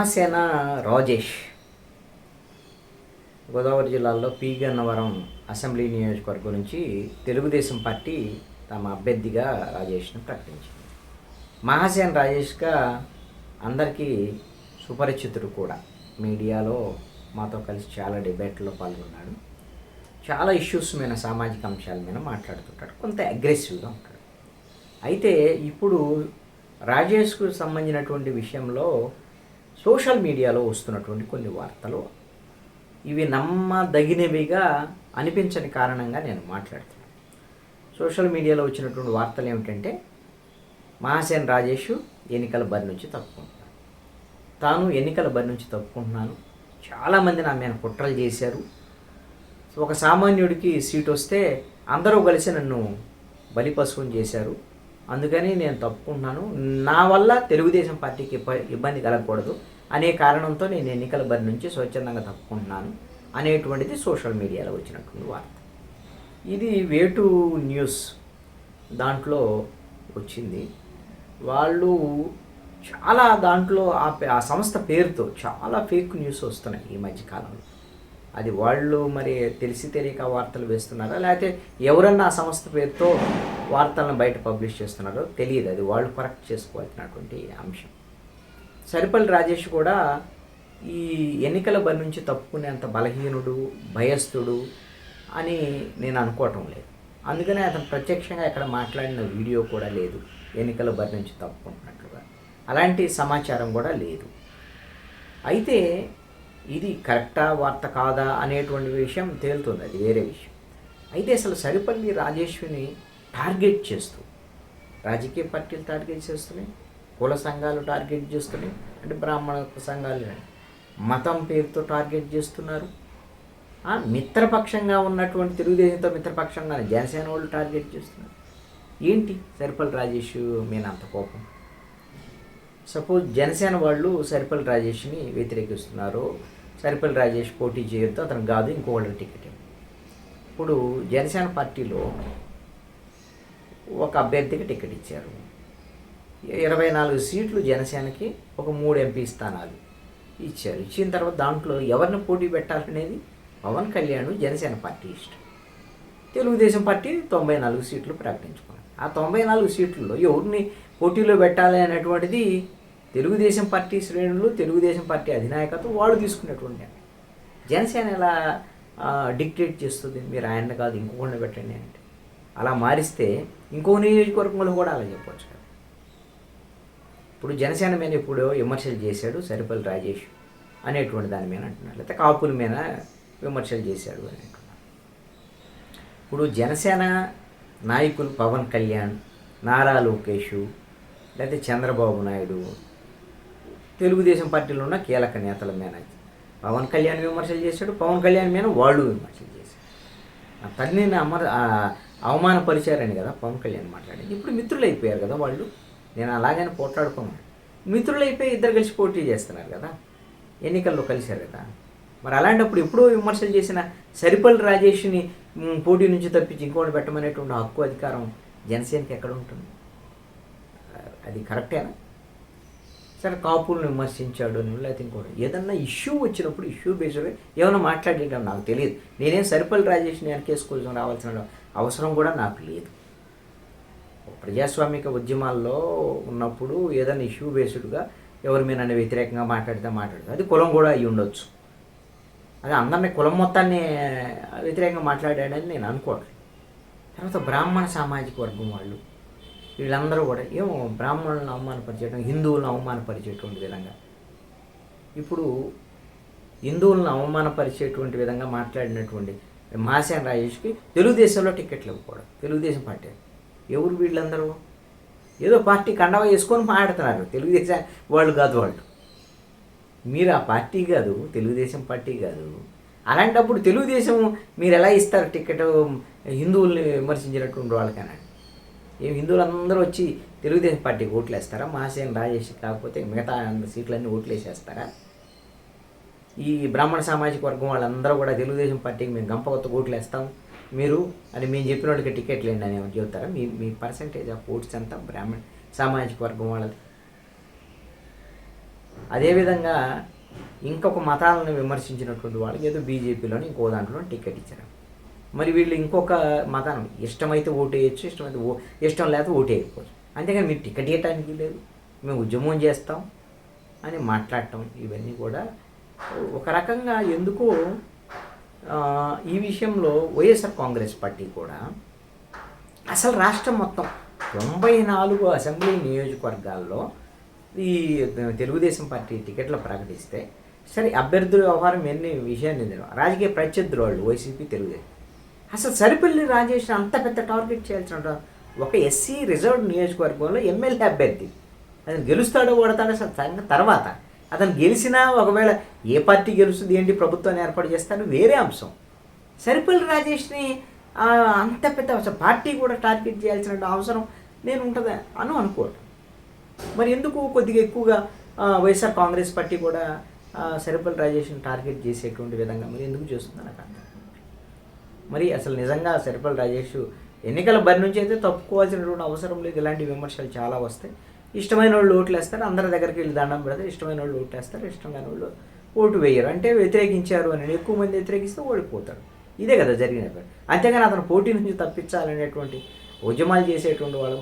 మహాసేన రాజేష్ గోదావరి జిల్లాలో P Gannavaram assembly నియోజకవర్గం నుంచి తెలుగుదేశం పార్టీ తమ అభ్యర్థిగా రాజేష్ను ప్రకటించింది. మహాసేన రాజేష్గా అందరికీ సుపరిచితుడు కూడా. మీడియాలో మాతో కలిసి చాలా డిబేట్లో పాల్గొన్నాడు. చాలా ఇష్యూస్ మీద, సామాజిక అంశాల మీద మాట్లాడుతుంటాడు. కొంత అగ్రెసివ్గా ఉంటాడు. అయితే ఇప్పుడు రాజేష్కు సంబంధించినటువంటి విషయంలో సోషల్ మీడియాలో వస్తున్నటువంటి కొన్ని వార్తలు ఇవి నమ్మదగినవిగా అనిపించని కారణంగా నేను మాట్లాడుతున్నాను. సోషల్ మీడియాలో వచ్చినటువంటి వార్తలు ఏమిటంటే, మహాసేన రాజేష్ ఎన్నికల బరి నుంచి తప్పుకుంటున్నాను, తాను ఎన్నికల బరి నుంచి తప్పుకుంటున్నాను, చాలామంది నా మీద కుట్రలు చేశారు, ఒక సామాన్యుడికి సీట్ వస్తే అందరూ కలిసి నన్ను బలిపశువుని చేశారు, అందుకని నేను తప్పుకుంటున్నాను, నా వల్ల తెలుగుదేశం పార్టీకి ఇబ్బంది కలగకూడదు అనే కారణంతో నేను ఎన్నికల బరి నుంచి స్వచ్ఛందంగా తప్పుకుంటున్నాను అనేటువంటిది సోషల్ మీడియాలో వచ్చినటువంటి వార్త. ఇది వేటు న్యూస్ దాంట్లో వచ్చింది. వాళ్ళు చాలా దాంట్లో ఆ సంస్థ పేరుతో చాలా ఫేక్ న్యూస్ వస్తున్నాయి ఈ మధ్యకాలంలో. అది వాళ్ళు మరి తెలిసి తెలియక వార్తలు వేస్తున్నారా, లేకపోతే ఎవరన్నా ఆ సంస్థ పేరుతో వార్తలను బయట పబ్లిష్ చేస్తున్నారో తెలియదు. అది వాళ్ళు కరెక్ట్ చేసుకోవాల్సినటువంటి అంశం. సరిపల్లి రాజేష్ కూడా ఈ ఎన్నికల బరి నుంచి తప్పుకునేంత బలహీనుడు, భయస్థుడు అని నేను అనుకోవటం లేదు. అందుకనే అతను ప్రత్యక్షంగా ఎక్కడ మాట్లాడిన వీడియో కూడా లేదు ఎన్నికల బరి నుంచి తప్పుకుంటున్నట్లుగా. అలాంటి సమాచారం కూడా లేదు. అయితే ఇది కరెక్టా వార్త కాదా అనేటువంటి విషయం తేలుతుంది, అది వేరే విషయం. అయితే అసలు సరిపల్లి రాజేష్ని టార్గెట్ చేస్తూ రాజకీయ పార్టీలు టార్గెట్ చేస్తున్నాయి, కుల సంఘాలు టార్గెట్ చేస్తున్నాయి, అంటే బ్రాహ్మణ సంఘాలు మతం పేరుతో టార్గెట్ చేస్తున్నారు. మిత్రపక్షంగా ఉన్నటువంటి తెలుగుదేశంతో మిత్రపక్షంగా జనసేన వాళ్ళు టార్గెట్ చేస్తున్నారు. ఏంటి సరిపల్లి రాజేష్ మీద అంత కోపం? సపోజ్ జనసేన వాళ్ళు సరిపల్లి రాజేష్ని వ్యతిరేకిస్తున్నారు, సరిపల్లి రాజేష్ పోటీ చేయొద్దు, అతను కాదు ఇంకోళ్ళకి టికెట్. ఇప్పుడు జనసేన పార్టీలో ఒక అభ్యర్థికి టికెట్ ఇచ్చారు, 24 సీట్లు జనసేనకి, ఒక 3 ఎంపీ స్థానాలు ఇచ్చారు. ఇచ్చిన తర్వాత దాంట్లో ఎవరిని పోటీ పెట్టాలనేది పవన్ కళ్యాణ్ జనసేన పార్టీ ఇష్టం. తెలుగుదేశం పార్టీ 94 సీట్లు ప్రకటించుకున్నారు. ఆ 94 సీట్లలో ఎవరిని పోటీలో పెట్టాలి అనేటువంటిది తెలుగుదేశం పార్టీ శ్రేణులు, తెలుగుదేశం పార్టీ అధినాయకత్వం వాళ్ళు తీసుకునేటువంటి. జనసేన ఎలా డిక్టేట్ చేస్తుంది, మీరు ఆయన కాదు ఇంకొకరిని పెట్టండి అంటే? అలా మారిస్తే ఇంకో నియోజకవర్గంలో కూడా అలా చెప్పవచ్చు కదా. ఇప్పుడు జనసేన మీద ఇప్పుడు విమర్శలు చేశాడు సరిపల్లి రాజేష్ అనేటువంటి దాని మీద అంటున్నారు, లేకపోతే కాపుల మీద విమర్శలు చేశాడు అని అంటున్నారు. ఇప్పుడు జనసేన నాయకులు పవన్ కళ్యాణ్, నారా లోకేష్, లేకపోతే చంద్రబాబు నాయుడు, తెలుగుదేశం పార్టీలో ఉన్న కీలక నేతల మీద పవన్ కళ్యాణ్ విమర్శలు చేశాడు, పవన్ కళ్యాణ్ మీద వాళ్ళు విమర్శలు చేశారు. ఆ తల్లిని అవమానపరిచారని కదా పవన్ కళ్యాణ్ మాట్లాడింది. ఇప్పుడు మిత్రులు అయిపోయారు కదా వాళ్ళు. నేను అలాగని పోట్లాడుకోమని, మిత్రులు అయిపోయి ఇద్దరు కలిసి పోటీ చేస్తున్నారు కదా, ఎన్నికల్లో కలిశారు కదా. మరి అలాంటప్పుడు ఎప్పుడో విమర్శలు చేసిన సరిపల్లి రాజేష్ని పోటీ నుంచి తప్పించి ఇంకోటి పెట్టమనేటువంటి హక్కు, అధికారం జనసేనకి ఎక్కడ ఉంటుంది? అది కరెక్టేనా? సరే కాపులను విమర్శించాడు అని, లేకపోతే ఇంకోటి ఏదన్నా ఇష్యూ వచ్చినప్పుడు ఇష్యూ బేస్డ్ ఏమైనా మాట్లాడేయడం నాకు తెలియదు. నేనేం సరిపల్లి రాజేష్ని వెనకేసుకోవాల్సిన రావాల్సిన అవసరం కూడా నాకు లేదు. ప్రజాస్వామిక ఉద్యమాల్లో ఉన్నప్పుడు ఏదైనా ఇష్యూ బేస్డ్గా ఎవరి మీద వ్యతిరేకంగా మాట్లాడితే అది కులం కూడా అయ్యి ఉండొచ్చు. అది అందరినీ కులం మొత్తాన్ని వ్యతిరేకంగా మాట్లాడాడని నేను అనుకోవట్లేదు. తర్వాత బ్రాహ్మణ సామాజిక వర్గం వాళ్ళు వీళ్ళందరూ కూడా ఏమో బ్రాహ్మణులను అవమానపరిచేయడం, హిందువులను అవమానపరిచేటువంటి విధంగా, ఇప్పుడు హిందువులను అవమానపరిచేటువంటి విధంగా మాట్లాడినటువంటి మహాసేన రాజేష్కి తెలుగుదేశంలో టికెట్లు ఇవ్వకూడదు. తెలుగుదేశం పార్టీ ఎవరు వీళ్ళందరూ? ఏదో పార్టీ కండవ వేసుకొని మాట్లాడుతున్నారు. తెలుగుదేశం వాళ్ళు కాదు, వాళ్ళు మీరు ఆ పార్టీ కాదు, తెలుగుదేశం పార్టీ కాదు. అలాంటప్పుడు తెలుగుదేశం మీరు ఎలా ఇస్తారు టికెట్ హిందువుల్ని విమర్శించినటువంటి వాళ్ళకైనా? ఏం హిందువులందరూ వచ్చి తెలుగుదేశం పార్టీకి ఓట్లు వేస్తారా? మహాసేన రాజేష్ కాకపోతే మిగతా సీట్లన్నీ ఓట్లు వేసేస్తారా? ఈ బ్రాహ్మణ సామాజిక వర్గం వాళ్ళందరూ కూడా తెలుగుదేశం పార్టీకి మేము గంపకొత్త ఓట్లు వేస్తాం మీరు అని మేము చెప్పిన వాళ్ళకి టికెట్లు ఏంటి అని చెబుతారా? మీ పర్సంటేజ్ ఆఫ్ ఓట్స్ ఎంత బ్రాహ్మణ సామాజిక వర్గం వాళ్ళది? అదేవిధంగా ఇంకొక మతాలను విమర్శించినటువంటి వాళ్ళకి ఏదో బీజేపీలోని ఇంకో దాంట్లో టికెట్ ఇచ్చారు. మరి వీళ్ళు ఇంకొక మతాన్ని ఇష్టమైతే ఓటేయచ్చు, ఇష్టం లేకపోతే ఓటేయకపోవచ్చు. అంతేగాని మీరు టికెట్ ఇవ్వటానికి లేదు, మేము ఉద్యమం చేస్తాం అని మాట్లాడటం ఇవన్నీ కూడా ఒక రకంగా ఎందుకో ఈ విషయంలో వైఎస్ఆర్ కాంగ్రెస్ పార్టీ కూడా అసలు రాష్ట్రం మొత్తం 94 అసెంబ్లీ నియోజకవర్గాల్లో ఈ తెలుగుదేశం పార్టీ టికెట్లు ప్రకటిస్తే సరే అభ్యర్థుల వ్యవహారం ఎన్ని విషయాన్ని రాజకీయ ప్రత్యర్థులు వాళ్ళు వైసీపీ తెలుగుదేశం అసలు సరిపల్లి రాజేష్ అంత పెద్ద టార్గెట్ చేయాల్సిన ఒక ఎస్సీ రిజర్వ్డ్ నియోజకవర్గంలో ఎమ్మెల్యే అభ్యర్థి అతను గెలుస్తాడో ఓడతాడో అసలు తర్వాత అతను గెలిచినా ఒకవేళ ఏ పార్టీ గెలుస్తుంది ఏంటి ప్రభుత్వాన్ని ఏర్పాటు చేస్తాడో వేరే అంశం. సరిపల్లి రాజేష్ని అంత పెద్ద అసలు పార్టీ కూడా టార్గెట్ చేయాల్సిన అవసరం నేను ఉంటుందా అని అనుకోవటం. మరి ఎందుకు కొద్దిగా ఎక్కువగా వైఎస్ఆర్ కాంగ్రెస్ పార్టీ కూడా సరిపల్లి రాజేష్ని టార్గెట్ చేసేటువంటి విధంగా మరి ఎందుకు చేస్తుందని నాకు అర్థం. మరి అసలు నిజంగా సరిపల్లి రాజేష్ ఎన్నికల బరి నుంచి అయితే తప్పుకోవాల్సినటువంటి అవసరం లేదు. ఇలాంటి విమర్శలు చాలా వస్తాయి. ఇష్టమైన వాళ్ళు ఓట్లు వేస్తారు, అందరి దగ్గరికి వెళ్ళి దండం పెడతారు, ఇష్టమైన వాళ్ళు ఓట్లు వేస్తారు, ఇష్టం కాని వాళ్ళు ఓటు వేయరు. అంటే వ్యతిరేకించారు అని ఎక్కువ మంది వ్యతిరేకిస్తే ఓడిపోతాడు. ఇదే కదా జరిగినటువంటి. అంతేగాని అతను పోటీ నుంచి తప్పించాలనేటువంటి ఉద్యమాలు చేసేటువంటి వాళ్ళు